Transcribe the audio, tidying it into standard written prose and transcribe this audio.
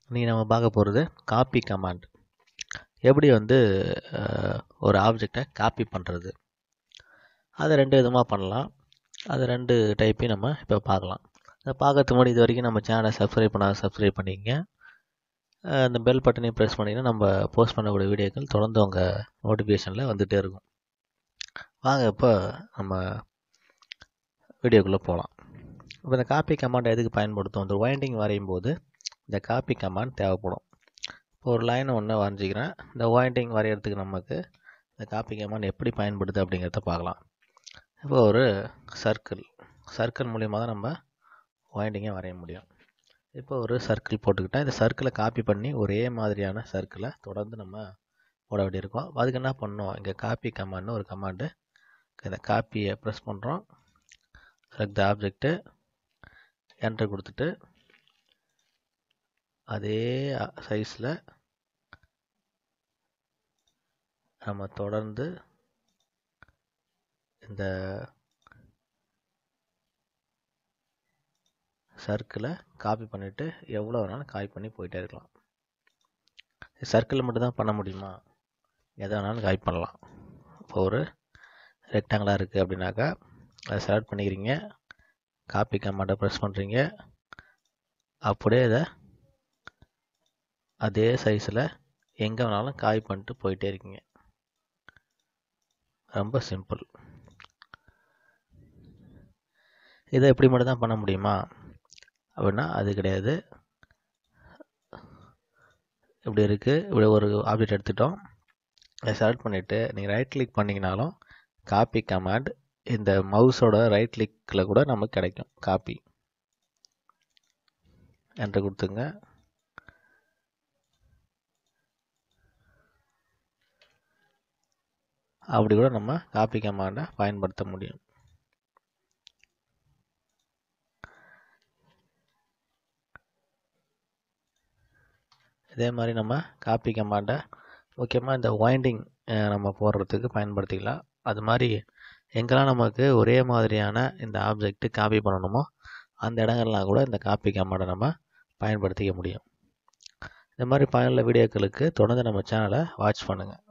இன்றைக்கி நம்ம பார்க்க போகிறது காப்பி கமாண்ட். எப்படி ஒரு ஆப்ஜெக்டை காப்பி பண்ணுறது, அதை 2 விதமாக பண்ணலாம். அது 2 டைப்பையும் நம்ம இப்போ பார்க்கலாம். அதை பார்க்கறதுக்கு முன்னாடி இது வரைக்கும் நம்ம சேனலை சப்ஸ்கிரைப் பண்ணிக்கங்க. அந்த பெல் பட்டனையும் ப்ரெஸ் பண்ணிங்கன்னா நம்ம போஸ்ட் பண்ணக்கூடிய வீடியோக்கள் தொடர்ந்து உங்கள் நோட்டிஃபிகேஷனில் வந்துகிட்டே இருக்கும். வாங்க இப்போ நம்ம வீடியோக்குள்ளே போகலாம். இப்போ இந்த காப்பி கமாண்ட் எதுக்கு பயன்படுத்தும்? இந்த வைண்டிங் வரையும் போது இந்த காப்பி கமாண்ட் தேவைப்படும். இப்போ ஒரு லைனை ஒன்று வரைஞ்சிக்கிறேன். இந்த வைண்டிங் வரைகிறதுக்கு நமக்கு இந்த காப்பி கமாண்ட் எப்படி பயன்படுது அப்படிங்கிறத பார்க்கலாம். இப்போ ஒரு சர்க்கிள் மூலிமா தான் நம்ம வைண்டிங்கை வரைய முடியும். இப்போ ஒரு சர்க்கிள் போட்டுக்கிட்டேன். இந்த சர்க்கிளை காப்பி பண்ணி ஒரே மாதிரியான சர்க்கிளை தொடர்ந்து நம்ம போட வேண்டியிருக்கோம். அதுக்கு என்ன பண்ணோம், இங்கே காப்பி கமாண்ட்னு ஒரு கமாண்டு. இந்த காப்பியை ப்ரெஸ் பண்ணுறோம். செலக்ட் த ஆப்ஜெக்ட்டு, என்டர் கொடுத்துட்டு அதே சைஸில் நம்ம தொடர்ந்து இந்த சர்க்கிளை காப்பி பண்ணிவிட்டு எவ்வளோ வேணாலும் காப்பி பண்ணி போயிட்டே இருக்கலாம். சர்க்கிளில் மட்டும்தான் பண்ண முடியுமா? எதை வேணாலும் காப்பி பண்ணலாம். இப்போ ஒரு ரெக்டாங்கிளாக இருக்குது அப்படின்னாக்கா அதை செலக்ட் பண்ணிக்கிறீங்க, காப்பி கமாண்டை ப்ரெஸ் பண்ணுறீங்க, அப்படியே இதை அதே சைஸில் எங்கே வேணாலும் காப்பி பண்ணிட்டு போயிட்டே இருக்கீங்க. ரொம்ப சிம்பிள். இதை எப்படி மட்டும் தான் பண்ண முடியுமா அப்படின்னா அது கிடையாது. இப்படி இருக்குது, இப்படி ஒரு ஆப்ஜெக்ட் எடுத்துட்டோம், அதை செலக்ட் பண்ணிவிட்டு நீங்கள் ரைட் கிளிக் பண்ணிங்கனாலும் காப்பி கமாண்ட் இந்த மவுஸோட ரைட் கிளிக்கில் கூட நமக்கு கிடைக்கும். காப்பி என்டர் கொடுத்துங்க. அப்படி கூட நம்ம காப்பி கமாண்டை பயன்படுத்த முடியும். இதே மாதிரி நம்ம காப்பி கமாண்டை முக்கியமாக இந்த வைண்டிங் நம்ம போடுறதுக்கு பயன்படுத்திக்கலாம். அது மாதிரி எங்கெல்லாம் நமக்கு ஒரே மாதிரியான இந்த ஆப்ஜெக்ட் காப்பி பண்ணணுமோ அந்த இடங்கள்லாம் கூட இந்த காப்பி கமாண்டை நம்ம பயன்படுத்திக்க முடியும். இந்த மாதிரி பயனுள்ள வீடியோக்களுக்கு தொடர்ந்து நம்ம சேனலை வாட்ச் பண்ணுங்கள்.